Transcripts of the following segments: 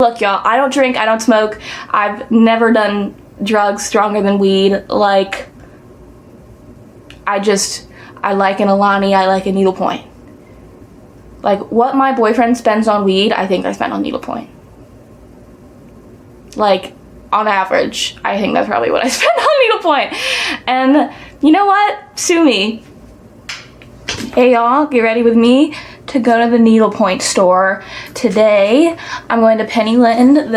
Look, y'all, I don't drink, I don't smoke. I've never done drugs stronger than weed. Like, I like an Alani, I like a needlepoint. Like, what my boyfriend spends on weed, I think I spend on needlepoint. Like, on average, I think that's probably what I spend on needlepoint. And you know what? Sue me. Hey y'all, get ready with me to go to the Needlepoint store. Today, I'm going to Penny Lynn,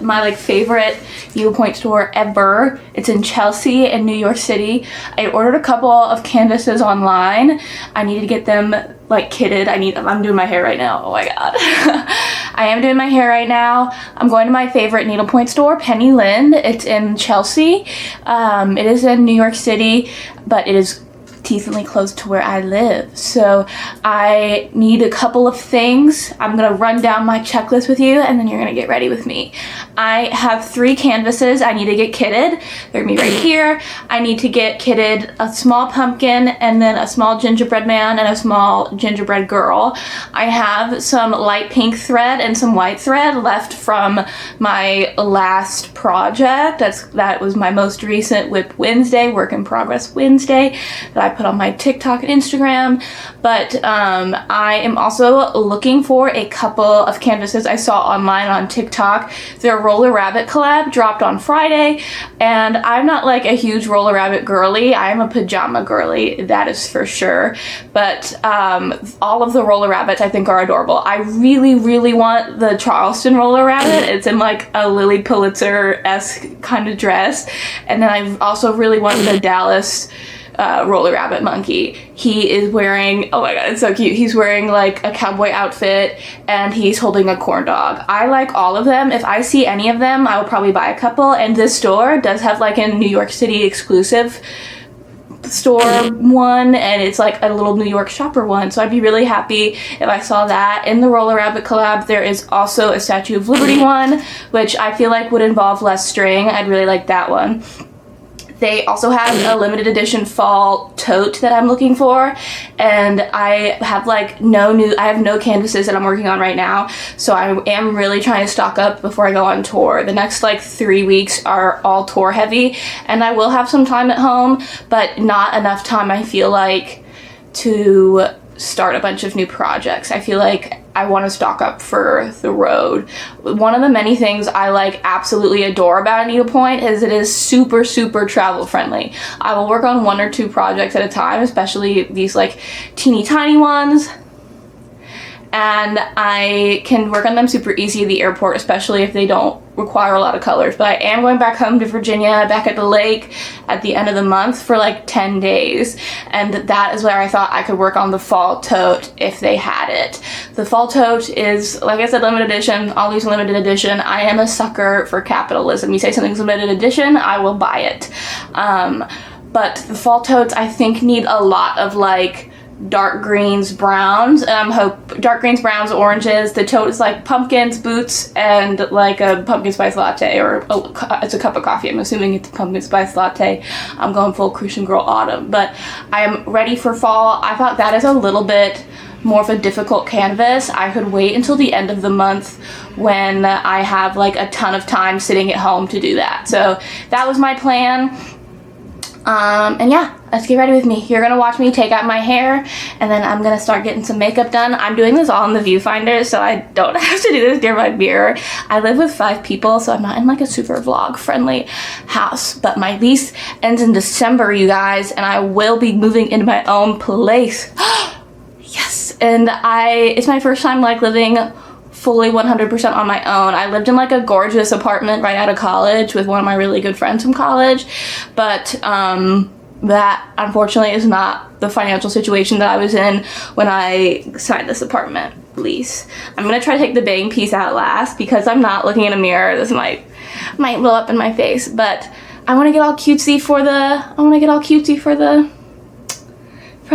my favorite needlepoint store ever. It's in Chelsea in New York City. I ordered a couple of canvases online. I need to get them kitted. I'm doing my hair right now. Oh my god. I am doing my hair right now. I'm going to my favorite needlepoint store, Penny Lynn. It's in Chelsea. It is in New York City, but it is decently close to where I live. So I need a couple of things. I'm gonna run down my checklist with you and then you're gonna get ready with me. I have 3 canvases I need to get kitted. They're gonna be right here. I need to get kitted a small pumpkin and then a small gingerbread man and a small gingerbread girl. I have some light pink thread and some white thread left from my last project. That was my most recent Whip Wednesday, work in progress Wednesday, that I put on my TikTok and Instagram. But I am also looking for a couple of canvases I saw online on TikTok. Their Roller Rabbit collab dropped on Friday, and I'm not a huge Roller Rabbit girly. I am a pajama girly, that is for sure. But all of the Roller Rabbits I think are adorable. I really, really want the Charleston Roller Rabbit. It's in a Lily Pulitzer-esque kind of dress. And then I also really want the Dallas Roller Rabbit monkey. He is wearing, oh my god, it's so cute. He's wearing a cowboy outfit and he's holding a corn dog. I like all of them. If I see any of them, I will probably buy a couple. And this store does have a New York City exclusive store one, and it's a little New York shopper one. So I'd be really happy if I saw that. In the Roller Rabbit collab, there is also a Statue of Liberty one, which I feel would involve less string. I'd really like that one. They also have a limited edition fall tote that I'm looking for, and I have I have no canvases that I'm working on right now, so I am really trying to stock up before I go on tour. The next 3 weeks are all tour heavy, and I will have some time at home, but not enough time, I feel to start a bunch of new projects. I feel I want to stock up for the road. One of the many things I absolutely adore about a needlepoint is it is super, super travel friendly. I will work on 1 or 2 projects at a time, especially these teeny tiny ones. And I can work on them super easy at the airport, especially if they don't require a lot of colors. But I am going back home to Virginia, back at the lake at the end of the month for 10 days. And that is where I thought I could work on the fall tote if they had it. The fall tote is, like I said, limited edition, always limited edition. I am a sucker for capitalism. You say something's limited edition, I will buy it. But the fall totes I think need a lot of dark greens, browns, dark greens, browns, oranges. The tote is pumpkins, boots, and a pumpkin spice latte, or it's a cup of coffee. I'm assuming it's a pumpkin spice latte. I'm going full Christian Girl autumn, but I am ready for fall. I thought that is a little bit more of a difficult canvas. I could wait until the end of the month when I have a ton of time sitting at home to do that. So that was my plan. And yeah, let's get ready with me. You're gonna watch me take out my hair, and then I'm gonna start getting some makeup done. I'm doing this all in the viewfinder, so I don't have to do this near my mirror. I live with 5 people, so I'm not in a super vlog friendly house, but my lease ends in December, you guys, and I will be moving into my own place. Yes, and it's my first time living fully 100% on my own. I lived in a gorgeous apartment right out of college with one of my really good friends from college, but that unfortunately is not the financial situation that I was in when I signed this apartment lease. I'm gonna try to take the bang piece out last because I'm not looking in a mirror. This might blow up in my face, but I want to get all cutesy for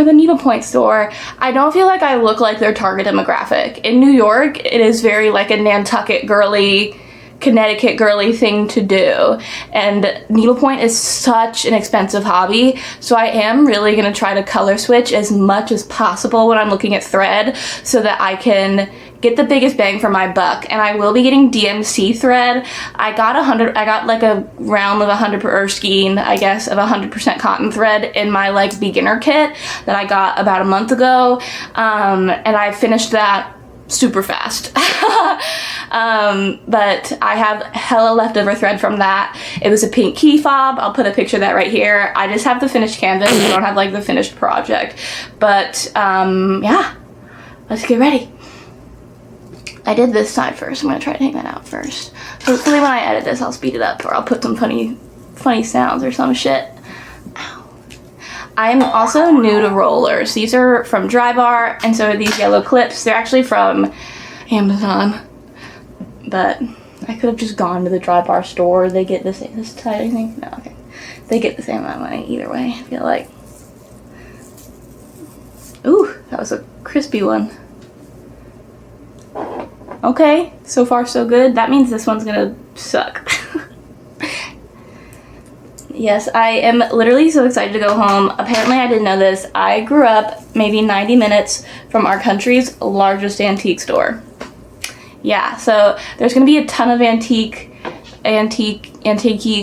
the needlepoint store. I don't feel I look like their target demographic. In New York, it is very a Nantucket girly, Connecticut girly thing to do, and needlepoint is such an expensive hobby, so I am really gonna try to color switch as much as possible when I'm looking at thread so that I can get the biggest bang for my buck, and I will be getting DMC thread. I got like a round of 100 Erskine, I guess, of 100% cotton thread in my like beginner kit that I got about a month ago, and I finished that super fast. But I have hella leftover thread from that. It was a pink key fob. I'll put a picture of that right here. I just have the finished canvas. I don't have like the finished project, but yeah, let's get ready. I did this side first. I'm gonna try to hang that out first. Hopefully when I edit this, I'll speed it up, or I'll put some funny sounds or some shit. Ow. I'm also new to rollers. These are from Drybar, and so are these yellow clips. They're actually from Amazon, but I could have just gone to the Drybar store. They get the same, this tight, I think. No, okay. They get the same amount of money either way, I feel like. Ooh, that was a crispy one. Okay, so far so good. That means this one's gonna suck. Yes, I am literally so excited to go home. Apparently, I didn't know this. I grew up maybe 90 minutes from our country's largest antique store. Yeah, so there's gonna be a ton of antique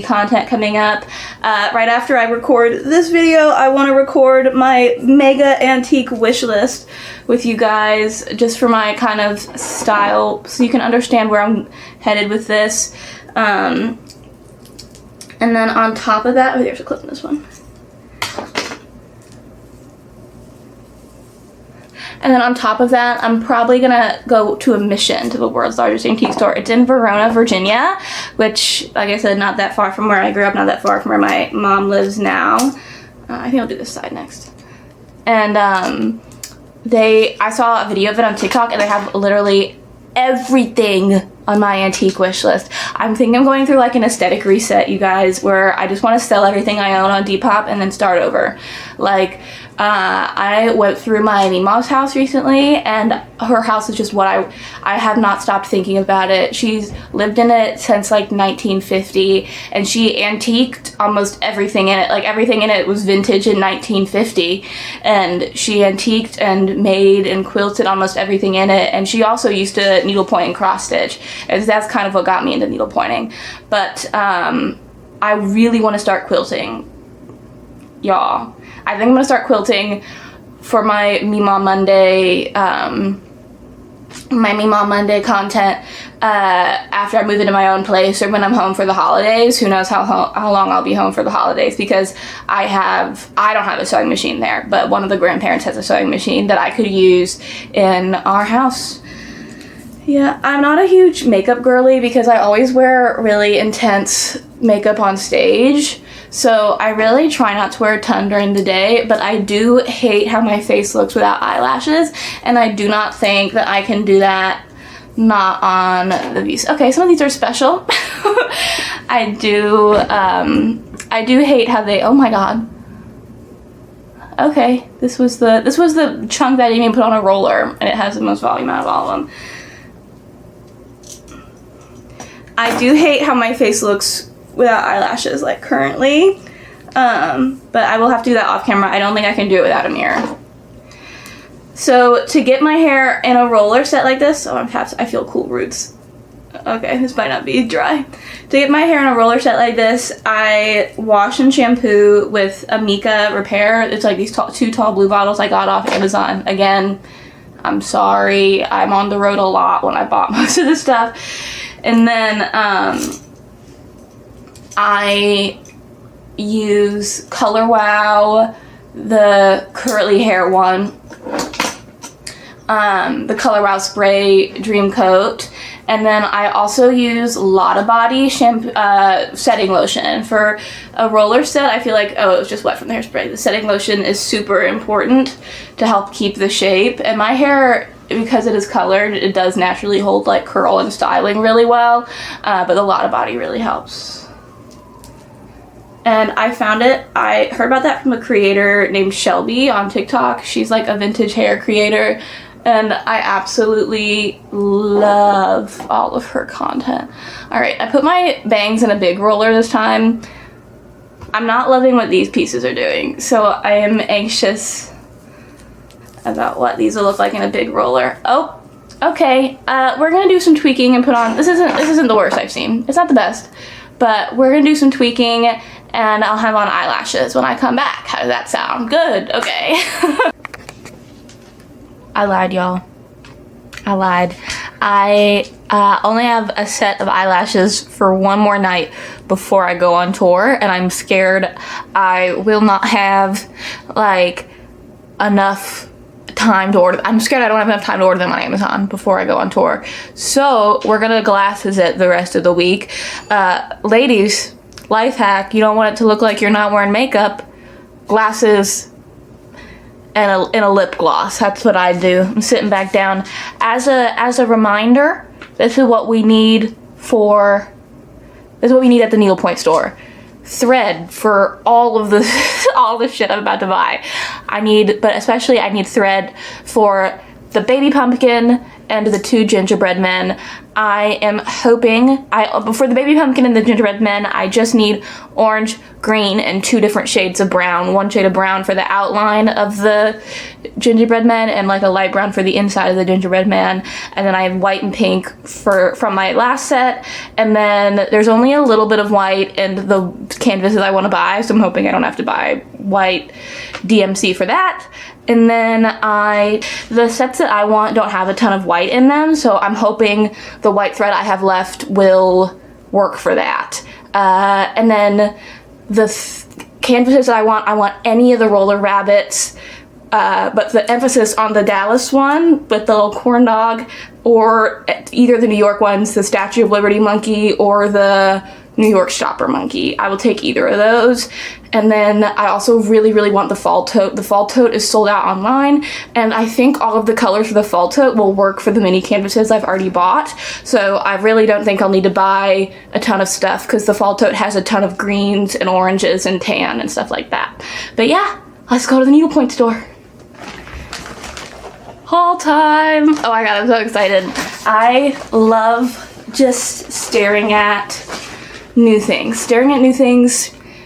content coming up. Right after I record this video, I want to record my mega antique wish list with you guys, just for my kind of style, so you can understand where I'm headed with this. And then on top of that, oh, there's a clip in this one. And then on top of that, I'm probably gonna go to a mission to the world's largest antique store. It's in Verona, Virginia, which, like I said, not that far from where I grew up, not that far from where my mom lives now. I think I'll do this side next. And I saw a video of it on TikTok, and they have literally everything on my antique wish list. I'm thinking I'm going through like an aesthetic reset, you guys, where I just want to sell everything I own on Depop and then start over. Like, I went through my Mima's house recently, and her house is just what I have not stopped thinking about it. She's lived in it since like 1950, and she antiqued almost everything in it. Like, everything in it was vintage in 1950, and she antiqued and made and quilted almost everything in it. And she also used to needlepoint and cross stitch, and that's kind of what got me into needlepointing. But I really want to start quilting, y'all. I think I'm gonna start quilting for my Mima Monday, content after I move into my own place, or when I'm home for the holidays. Who knows how long I'll be home for the holidays, because I don't have a sewing machine there, but one of the grandparents has a sewing machine that I could use in our house. Yeah, I'm not a huge makeup girly because I always wear really intense makeup on stage. So I really try not to wear a ton during the day, but I do hate how my face looks without eyelashes, and I do not think that I can do that not on the views. Okay, some of these are special. I do hate how they, oh my god. Okay, this was the chunk that I didn't even put on a roller, and it has the most volume out of all of them. I do hate how my face looks without eyelashes, like currently, but I will have to do that off camera. I don't think I can do it without a mirror. So to get my hair in a roller set like this, I feel cool roots. Okay, this might not be dry. To get my hair in a roller set like this, I wash and shampoo with a Mika Repair. It's like these two tall blue bottles I got off Amazon. Again, I'm sorry, I'm on the road a lot when I bought most of this stuff. And then I use Color Wow, the curly hair one, the Color Wow Spray Dream Coat, and then I also use Lotta Body shampoo, setting lotion. For a roller set, I feel like, oh, it was just wet from the hairspray. The setting lotion is super important to help keep the shape, and my hair, because it is colored, it does naturally hold like curl and styling really well, but the Lotta Body really helps. And I found it, I heard about that from a creator named Shelby on TikTok. She's like a vintage hair creator, and I absolutely love all of her content. All right, I put my bangs in a big roller this time. I'm not loving what these pieces are doing, so I am anxious about what these will look like in a big roller. Oh, Okay, we're gonna do some tweaking and put on, this isn't the worst I've seen. It's not the best, but we're gonna do some tweaking and I'll have on eyelashes when I come back. How does that sound? Good, okay. I lied, y'all. I lied. I only have a set of eyelashes for one more night before I go on tour, and I'm scared I will not have like enough time to order. I'm scared I don't have enough time to order them on Amazon before I go on tour. So we're gonna glasses it the rest of the week. Ladies, life hack, you don't want it to look like you're not wearing makeup. Glasses and a lip gloss. That's what I do. I'm sitting back down. As a reminder, this is what we need at the Needlepoint store. Thread for all of the all the shit I'm about to buy. But especially I need thread for the baby pumpkin and the 2 gingerbread men. I am hoping, for the baby pumpkin and the gingerbread men, I just need orange, green, and 2 different shades of brown. 1 shade of brown for the outline of the gingerbread men and like a light brown for the inside of the gingerbread man. And then I have white and pink from my last set. And then there's only a little bit of white in the canvases I want to buy, so I'm hoping I don't have to buy white DMC for that. And then the sets that I want don't have a ton of white in them, so I'm hoping the white thread I have left will work for that. And then the canvases that I want any of the roller rabbits, but the emphasis on the Dallas one with the little corn dog, or either the New York ones, the Statue of Liberty monkey or the New York Shopper monkey. I will take either of those. And then I also really, really want the fall tote. The fall tote is sold out online, and I think all of the colors for the fall tote will work for the mini canvases I've already bought. So I really don't think I'll need to buy a ton of stuff because the fall tote has a ton of greens and oranges and tan and stuff like that. But yeah, let's go to the Needlepoint store. Haul time! Oh my god, I'm so excited. I love just staring at new things.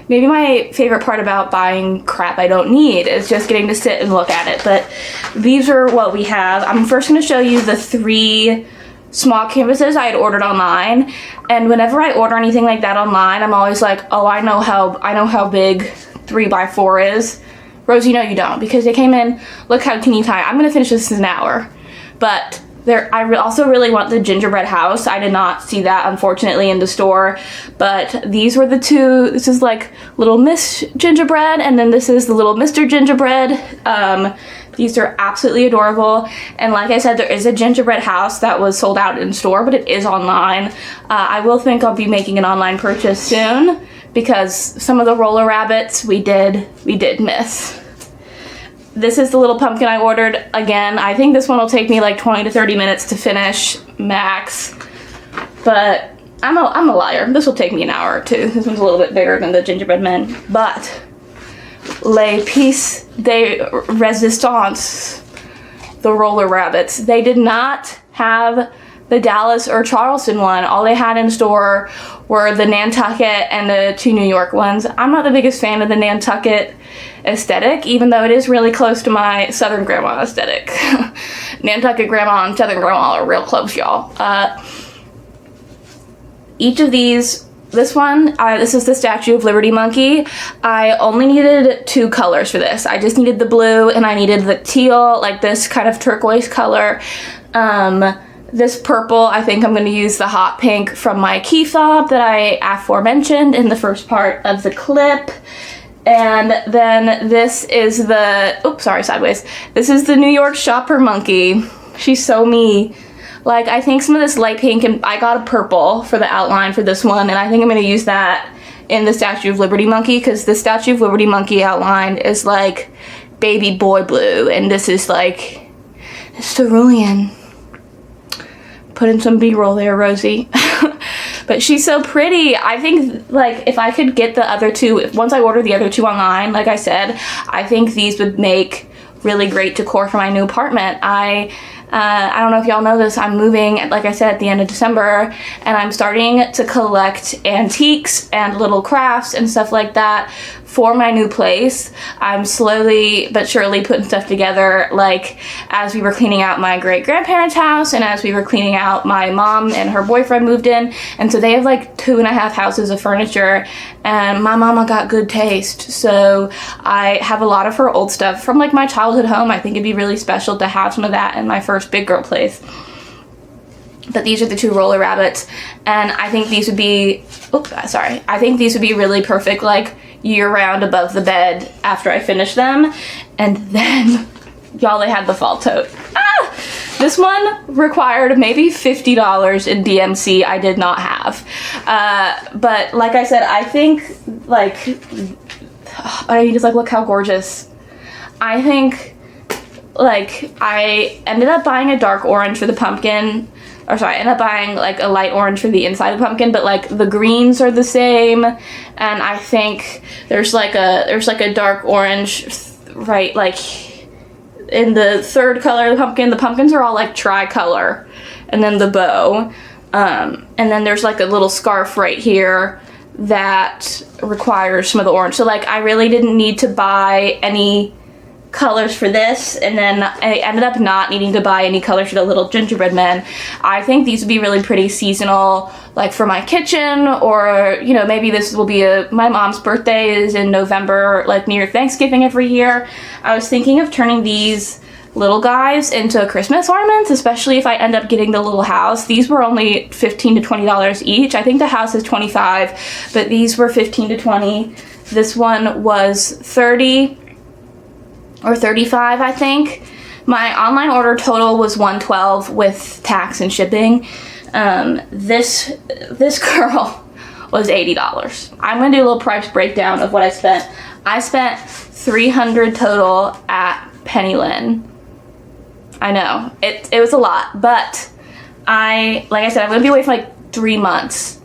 Maybe my favorite part about buying crap I don't need is just getting to sit and look at it. But these are what we have. I'm first going to show you the 3 small canvases I had ordered online. And whenever I order anything like that online, I'm always like, oh, I know how big 3x4 is. Rosie, no, you don't, because they came in. Look how teeny tiny. I'm going to finish this in an hour. But I also really want the gingerbread house. I did not see that, unfortunately, in the store. But these were the 2. This is like Little Miss Gingerbread, and then this is the Little Mr. Gingerbread. These are absolutely adorable. And like I said, there is a gingerbread house that was sold out in store, but it is online. I will think I'll be making an online purchase soon, because some of the roller rabbits we did miss. This is the little pumpkin I ordered. Again, I think this one will take me like 20 to 30 minutes to finish, max. But I'm a liar. This will take me an hour or 2. This one's a little bit bigger than the gingerbread men. But les pièces de résistance, the roller rabbits. They did not have the Dallas or Charleston one. All they had in store were the Nantucket and the 2 New York ones. I'm not the biggest fan of the Nantucket aesthetic, even though it is really close to my Southern grandma aesthetic. Nantucket grandma and Southern grandma are real close, y'all. Each of these, this one, this is the Statue of Liberty monkey. I only needed 2 colors for this. I just needed the blue and I needed the teal, like this kind of turquoise color. This purple, I think I'm going to use the hot pink from my key fob that I aforementioned in the first part of the clip. And then this is the, oops, sorry, sideways. This is the New York Shopper monkey. She's so me. Like, I think some of this light pink, and I got a purple for the outline for this one, and I think I'm going to use that in the Statue of Liberty monkey, because the Statue of Liberty monkey outline is like baby boy blue, and this is like cerulean. Put in some B-roll there, Rosie. But she's so pretty. I think, like, if I could get the other 2, once I order the other 2 online, like I said, I think these would make really great decor for my new apartment. I I don't know if y'all know this, I'm moving, like I said, at the end of December, and I'm starting to collect antiques and little crafts and stuff like that for my new place. I'm slowly but surely putting stuff together, like as we were cleaning out my great-grandparents' house and as we were cleaning out, my mom and her boyfriend moved in, and so they have like 2.5 houses of furniture, and my mama got good taste, so I have a lot of her old stuff from like my childhood home. I think it'd be really special to have some of that in my first big girl place. But these are the 2 roller rabbits, and I think these would be, I think these would be really perfect, like year-round above the bed after I finish them. And then, y'all, they had the fall tote. This one required maybe $50 in DMC I did not have. But like I said, I think, like, I just like, look how gorgeous. I think, like, I ended up buying a dark orange for the pumpkin. Or sorry, I ended up buying like a light orange for the inside of the pumpkin, but like the greens are the same, and I think there's like a dark orange, right, like in the third color of the pumpkin. The pumpkins are all like tricolor, and then the bow, and then there's like a little scarf right here that requires some of the orange. So like I really didn't need to buy any colors for this, and then I ended up not needing to buy any colors for the little gingerbread men. I think these would be really pretty seasonal, like for my kitchen, or you know, maybe this will be my mom's birthday is in November, like near Thanksgiving every year. I was thinking of turning these little guys into Christmas ornaments, especially if I end up getting the little house. These were only $15 to $20 each. I think the house is $25, but these were $15 to $20. This one was $30 or $35, I think. My online order total was $112 with tax and shipping. This girl was $80. I'm gonna do a little price breakdown of what I spent. I spent $300 total at Penny Lynn. I know, it was a lot, but like I said, I'm gonna be away for like 3 months.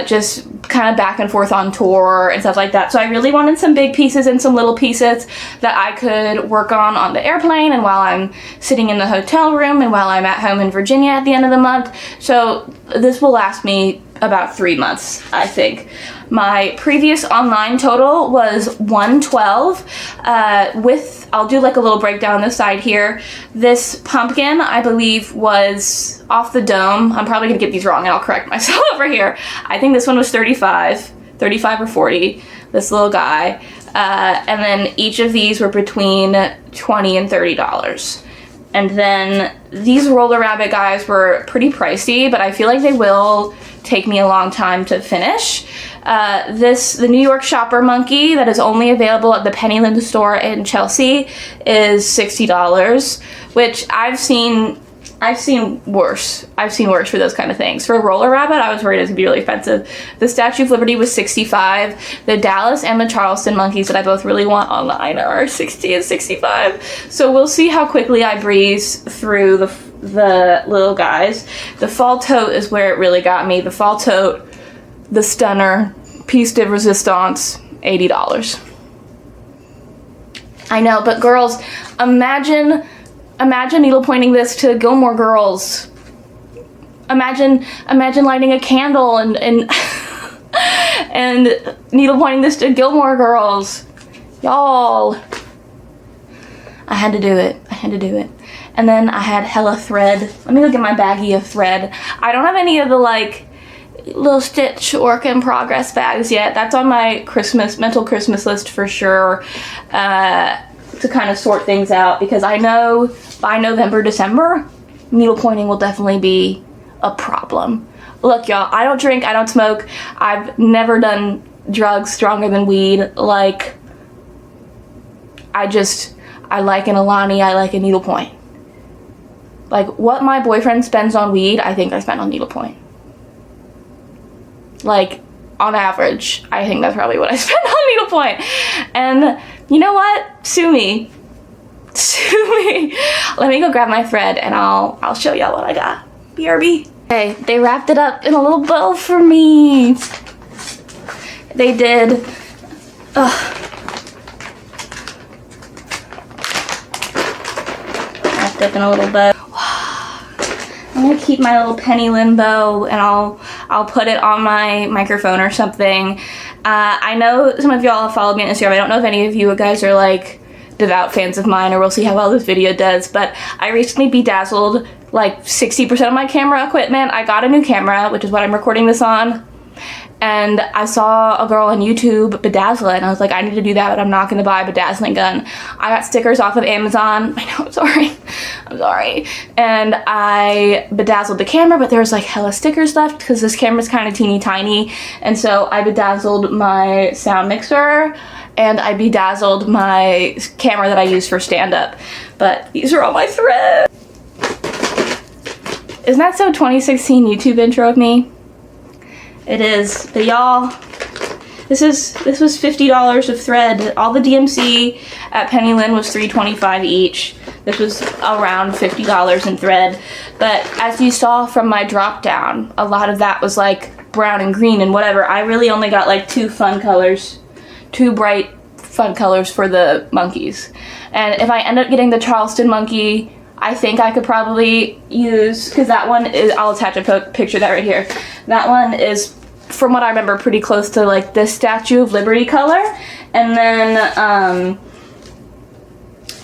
Just kind of back and forth on tour and stuff like that. So I really wanted some big pieces and some little pieces that I could work on the airplane, and while I'm sitting in the hotel room, and while I'm at home in Virginia at the end of the month. So this will last me about 3 months, I think. My previous online total was $112 with, I'll do like a little breakdown on this side here. This pumpkin, I believe, was off the dome. I'm probably gonna get these wrong and I'll correct myself over here. I think this one was 35 or 40, this little guy. And then each of these were between $20 and $30. And then these roller rabbit guys were pretty pricey, but I feel like they will take me a long time to finish. The New York Shopper Monkey that is only available at the Penny Lynn store in Chelsea is $60, which I've seen worse. I've seen worse for those kind of things. For a roller rabbit, I was worried it was gonna be really expensive. The Statue of Liberty was $65. The Dallas and the Charleston monkeys that I both really want online are $60 and $65. So we'll see how quickly I breeze through the little guys. The fall tote is where it really got me. The fall tote, the stunner, piece de resistance, $80. I know, but girls, imagine needlepointing this to Gilmore Girls. Imagine lighting a candle and and needlepointing this to Gilmore Girls. Y'all. I had to do it. And then I had hella thread. Let me look at my baggie of thread. I don't have any of the like little stitch work in progress bags yet. That's on my mental Christmas list for sure. To kind of sort things out, because I know by November, December, needlepointing will definitely be a problem. Look, y'all, I don't drink, I don't smoke, I've never done drugs stronger than weed. Like, I like an Alani, I like a needlepoint. Like, what my boyfriend spends on weed, I think I spend on needlepoint. Like, on average, I think that's probably what I spend on needlepoint. And you know what? Sue me. Let me go grab my thread and I'll show y'all what I got. BRB. Okay, they wrapped it up in a little bow for me. They did. Wrapped up in a little bow. I'm gonna keep my little penny limbo and I'll put it on my microphone or something. I know some of y'all have followed me on Instagram. I don't know if any of you guys are like devout fans of mine, or we'll see how well this video does, but I recently bedazzled like 60% of my camera equipment. I got a new camera, which is what I'm recording this on, and I saw a girl on YouTube bedazzle it, and I was like, I need to do that, but I'm not going to buy a bedazzling gun. I got stickers off of Amazon. I know, I'm sorry. And I bedazzled the camera, but there was like hella stickers left because this camera's kind of teeny tiny, and so I bedazzled my sound mixer, and I bedazzled my camera that I use for stand-up. But these are all my threads. Isn't that so 2016 YouTube intro of me? It is. But y'all, this was $50 of thread. All the DMC at Penny Lynn was $3.25 each. This was around $50 in thread. But as you saw from my drop down, a lot of that was like brown and green and whatever. I really only got like two bright fun colors for the monkeys. And if I end up getting the Charleston monkey, I think I could probably use, because that one is, I'll attach a picture of that right here. That one is, from what I remember, pretty close to like this Statue of Liberty color. And then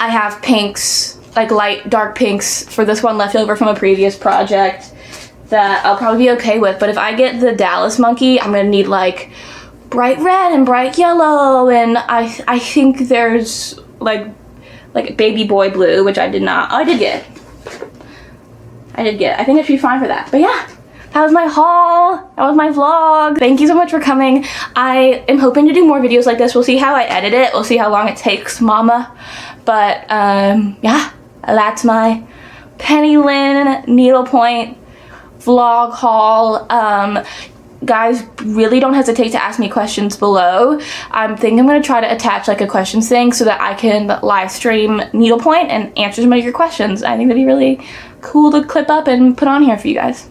I have pinks, like light dark pinks for this one left over from a previous project that I'll probably be okay with. But if I get the Dallas monkey, I'm gonna need like bright red and bright yellow, and I think there's like baby boy blue, which I did not. Oh, I did get. I think I should be fine for that. But yeah, that was my haul. That was my vlog. Thank you so much for coming. I am hoping to do more videos like this. We'll see how I edit it. We'll see how long it takes, mama. But yeah, that's my Penny Lynn needlepoint vlog haul. Guys, really don't hesitate to ask me questions below. I think I'm going to try to attach like a questions thing so that I can live stream needlepoint and answer some of your questions. I think that'd be really cool to clip up and put on here for you guys.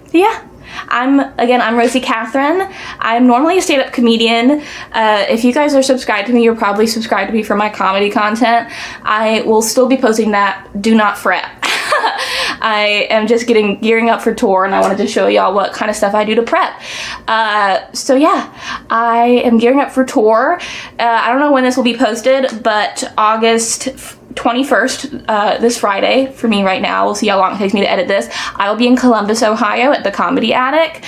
So yeah, I'm Rosie Catherine. I'm normally a stand-up comedian. If you guys are subscribed to me, you're probably subscribed to me for my comedy content. I will still be posting that. Do not fret. I am just gearing up for tour, and I wanted to show y'all what kind of stuff I do to prep. So yeah, I am gearing up for tour. I don't know when this will be posted, but August 21st, this Friday for me right now. We'll see how long it takes me to edit this. I will be in Columbus, Ohio at the Comedy Attic.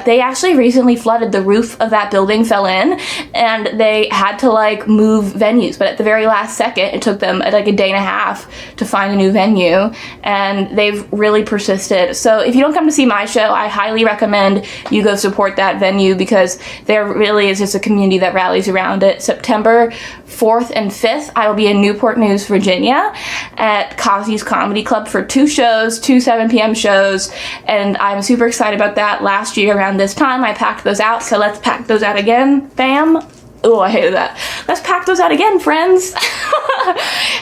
They actually recently flooded. The roof of that building fell in, and they had to like move venues, but at the very last second it took them like a day and a half to find a new venue, and they've really persisted. So if you don't come to see my show, I highly recommend you go support that venue, because there really is just a community that rallies around it. September 4th and 5th, I will be in Newport News, Virginia at Cosby's Comedy Club for 2 shows, 2 7 p.m. shows, and I'm super excited about that. Last year around this time I packed those out, so let's pack those out again, fam. Oh, I hated that. Let's pack those out again, friends.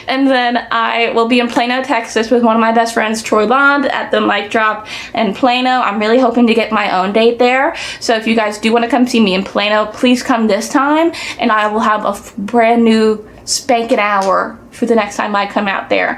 And then I will be in Plano, Texas with one of my best friends, Troy Bond, at the Mic Drop in Plano. I'm really hoping to get my own date there. So if you guys do want to come see me in Plano, please come this time, and I will have a brand new spanking hour for the next time I come out there.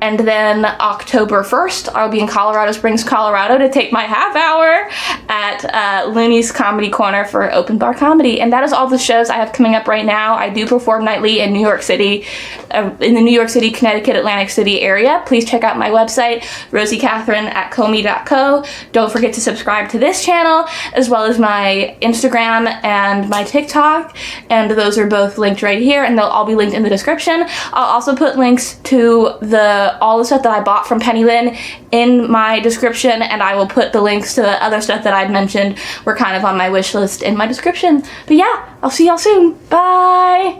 And then October 1st, I'll be in Colorado Springs, Colorado to take my half hour at Looney's Comedy Corner for open bar comedy. And that is all the shows I have coming up right now. I do perform nightly in New York City, in the New York City, Connecticut, Atlantic City area. Please check out my website, rosiecatherine@comey.co. Don't forget to subscribe to this channel, as well as my Instagram and my TikTok. And those are both linked right here, and they'll all be linked in the description. I'll also put links to all the stuff that I bought from Penny Lynn in my description, and I will put the links to the other stuff that I'd mentioned were kind of on my wish list in my description. But yeah, I'll see y'all soon. Bye!